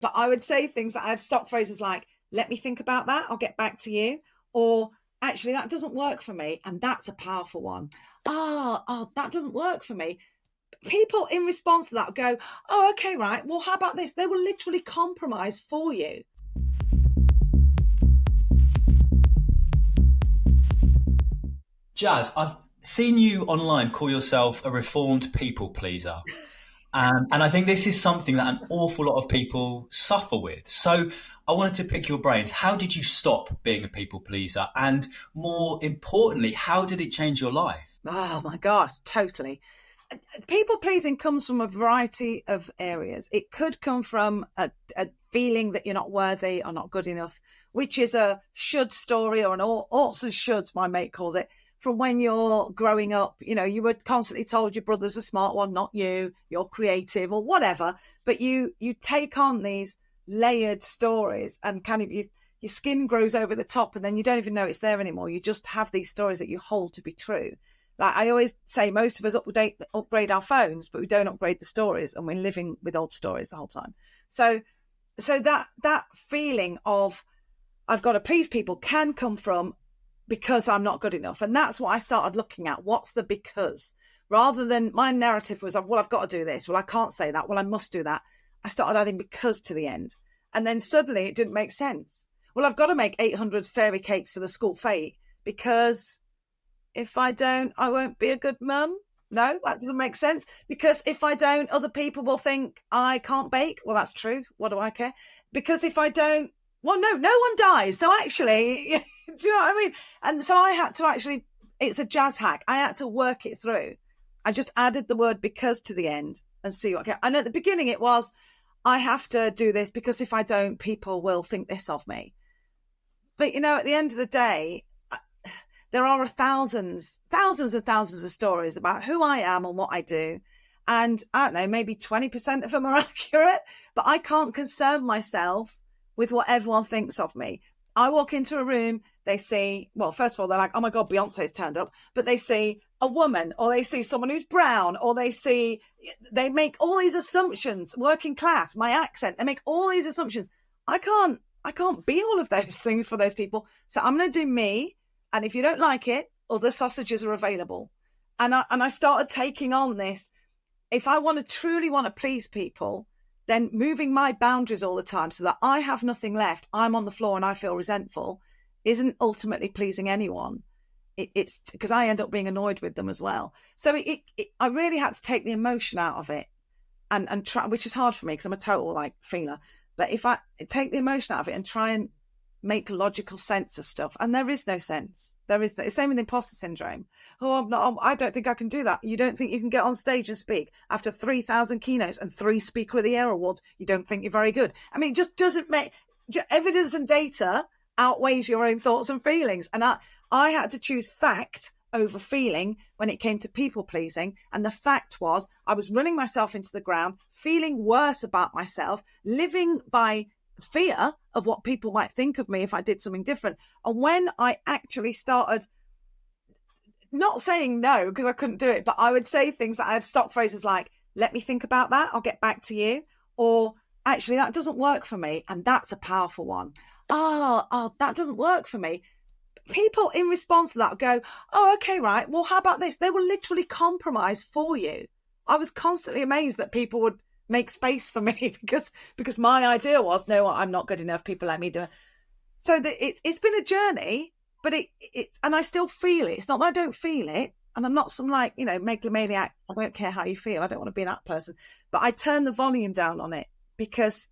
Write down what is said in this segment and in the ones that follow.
But I would say things that I had stock phrases like, let me think about that, I'll get back to you. Or actually, that doesn't work for me. And that's a powerful one. That doesn't work for me. People in response to that go, oh, okay, right. Well, how about this? They will literally compromise for you. Jaz, I've seen you online call yourself a reformed people pleaser. And I think this is something that an awful lot of people suffer with. So I wanted to pick your brains. How did you stop being a people pleaser? And more importantly, how did it change your life? Oh my gosh, totally. People pleasing comes from a variety of areas. It could come from a feeling that you're not worthy or not good enough, which is a should story, or an oughts and shoulds, my mate calls it. From when you're growing up, you were constantly told your brother's a smart one, not you, you're creative or whatever. But you take on these layered stories and kind of your skin grows over the top, and then you don't even know it's there anymore. You just have these stories that you hold to be true. Like I always say, most of us upgrade our phones, but we don't upgrade the stories, and we're living with old stories the whole time. So that feeling of I've got to please people can come from because I'm not good enough. And that's what I started looking at. What's the because? Rather than my narrative was, well, I've got to do this. Well, I can't say that. Well, I must do that. I started adding because to the end. And then suddenly it didn't make sense. Well, I've got to make 800 fairy cakes for the school fete because if I don't, I won't be a good mum. No, that doesn't make sense. Because if I don't, other people will think I can't bake. Well, that's true. What do I care? Because if I don't, well, no one dies. So actually, do you know what I mean? And so I had to actually, it's a Jaz hack. I had to work it through. I just added the word because to the end and see what. And at the beginning it was, I have to do this because if I don't, people will think this of me. But, at the end of the day, there are thousands and thousands of stories about who I am and what I do. And I don't know, maybe 20% of them are accurate, but I can't concern myself with what everyone thinks of me. I walk into a room, they see, well, first of all, they're like, oh my God, Beyonce's turned up. But they see a woman, or they see someone who's brown, or they make all these assumptions, working class, my accent, they make all these assumptions. I can't be all of those things for those people. So I'm going to do me. And if you don't like it, other sausages are available. And I started taking on this. If I truly want to please people, then moving my boundaries all the time so that I have nothing left, I'm on the floor and I feel resentful, isn't ultimately pleasing anyone. It's because I end up being annoyed with them as well. So I really had to take the emotion out of it and try, which is hard for me because I'm a total feeler. But if I take the emotion out of it and try and make logical sense of stuff, and there is no sense. It's the same with imposter syndrome. Oh, I don't think I can do that. You don't think you can get on stage and speak after 3,000 keynotes and 3 Speaker of the Year awards? You don't think you're very good. I mean, it just doesn't make evidence and data outweighs your own thoughts and feelings. And I had to choose fact over feeling when it came to people pleasing. And the fact was I was running myself into the ground, feeling worse about myself, living by fear of what people might think of me if I did something different. And when I actually started not saying no, because I couldn't do it, but I would say things that I had stock phrases like, let me think about that, I'll get back to you. Or actually, that doesn't work for me. And that's a powerful one. That doesn't work for me. People in response to that go, oh, okay, right. Well, how about this? They will literally compromise for you. I was constantly amazed that people would make space for me because my idea was, no, I'm not good enough. People let me do it. So it's been a journey, but it's, and I still feel it. It's not that I don't feel it. And I'm not some megalomaniac. I don't care how you feel. I don't want to be that person, but I turn the volume down on it because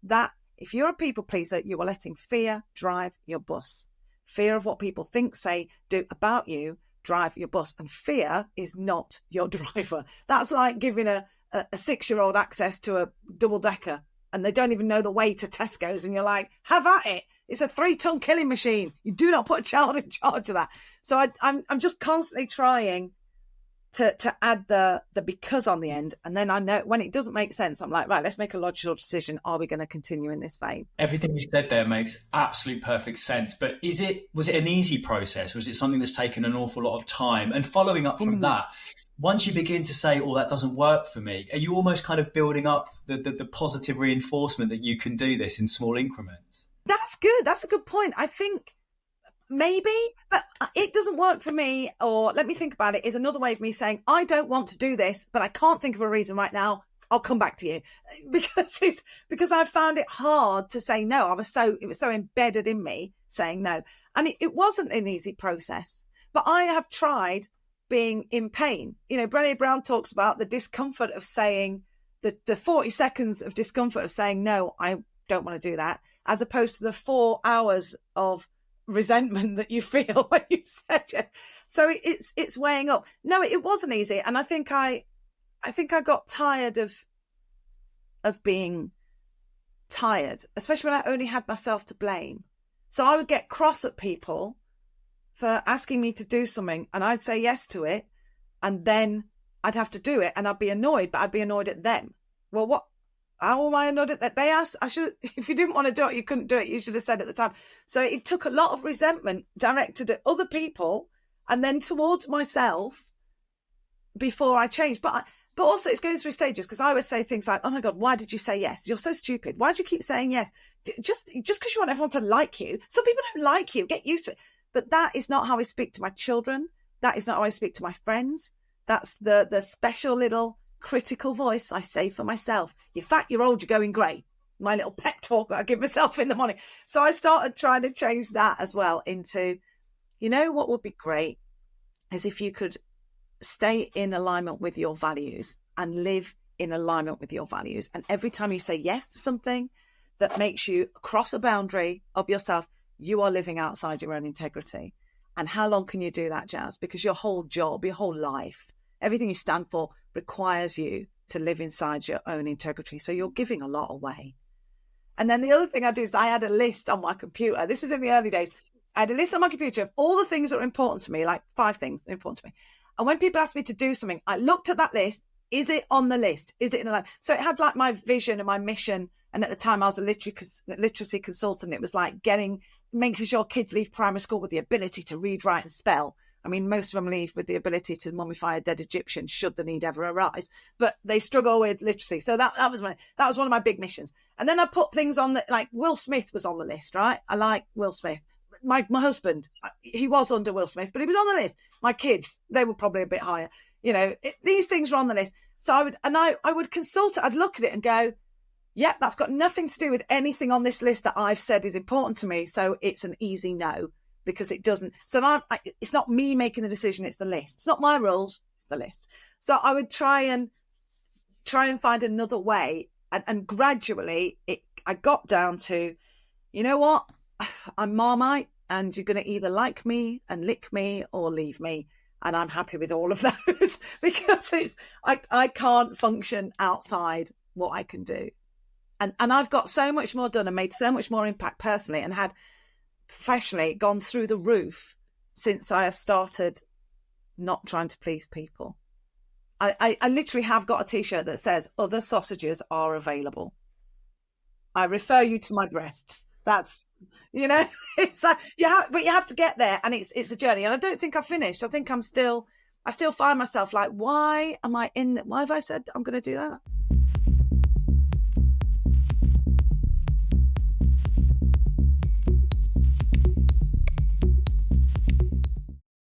if you're a people pleaser, you are letting fear drive your bus. Fear of what people think, say, do about you drive your bus. And fear is not your driver. That's like giving a 6-year-old access to a double-decker and they don't even know the way to Tesco's, and you're like, have at it. It's a 3-ton killing machine. You do not put a child in charge of that. So I'm just constantly trying to add the because on the end. And then I know when it doesn't make sense, I'm like, right, let's make a logical decision. Are we going to continue in this vein? Everything you said there makes absolute perfect sense. But was it an easy process? Was it something that's taken an awful lot of time? And following up from that, once you begin to say, oh, that doesn't work for me, are you almost kind of building up the positive reinforcement that you can do this in small increments? That's good. That's a good point. I think maybe, but it doesn't work for me. Or let me think about it is another way of me saying, I don't want to do this, but I can't think of a reason right now. I'll come back to you, because I found it hard to say no. It was so embedded in me saying no. And it wasn't an easy process, but I have tried being in pain. Brené Brown talks about the discomfort of saying the 40 seconds of discomfort of saying, no, I don't want to do that, as opposed to the 4 hours of resentment that you feel when you've said yes. So it's weighing up. No, it wasn't easy. And I think I got tired of being tired, especially when I only had myself to blame. So I would get cross at people for asking me to do something, and I'd say yes to it, and then I'd have to do it, and I'd be annoyed, but I'd be annoyed at them. Well, how am I annoyed at that? They asked, if you didn't want to do it, you couldn't do it. You should have said at the time. So it took a lot of resentment directed at other people and then towards myself before I changed. But also it's going through stages, because I would say things like, oh my God, why did you say yes? You're so stupid. Why do you keep saying yes? Just because you want everyone to like you. Some people don't like you. Get used to it. But that is not how I speak to my children. That is not how I speak to my friends. That's the special little critical voice I say for myself. You're fat, you're old, you're going grey. My little pep talk that I give myself in the morning. So I started trying to change that as well into, what would be great is if you could stay in alignment with your values and live in alignment with your values. And every time you say yes to something that makes you cross a boundary of yourself, you are living outside your own integrity. And how long can you do that, Jaz? Because your whole job, your whole life, everything you stand for requires you to live inside your own integrity. So you're giving a lot away. And then the other thing I do is I had a list on my computer. This is in the early days. I had a list on my computer of all the things that are important to me, like 5 things that are important to me. And when people asked me to do something, I looked at that list. Is it on the list? Is it in the line? So it had like my vision and my mission. And at the time I was a literacy consultant. It was like making sure kids leave primary school with the ability to read, write and spell. I mean, most of them leave with the ability to mummify a dead Egyptian should the need ever arise, but they struggle with literacy. So that was one of my big missions. And then I put things on like Will Smith was on the list, right? I like Will Smith. My husband, he was under Will Smith, but he was on the list. My kids, they were probably a bit higher. These things were on the list. So I would consult it. I'd look at it and go, yep, that's got nothing to do with anything on this list that I've said is important to me. So it's an easy no, because it doesn't. So it's not me making the decision. It's the list. It's not my rules. It's the list. So I would try and find another way. And gradually I got down to, you know what? I'm Marmite, and you're going to either like me and lick me or leave me. And I'm happy with all of those because I can't function outside what I can do. And I've got so much more done and made so much more impact personally and had professionally gone through the roof since I have started not trying to please people. I literally have got a t-shirt that says other sausages are available. I refer you to my breasts. That's, it's like, but you have to get there, and it's a journey. And I don't think I've finished. I think I still find myself like, why have I said I'm going to do that?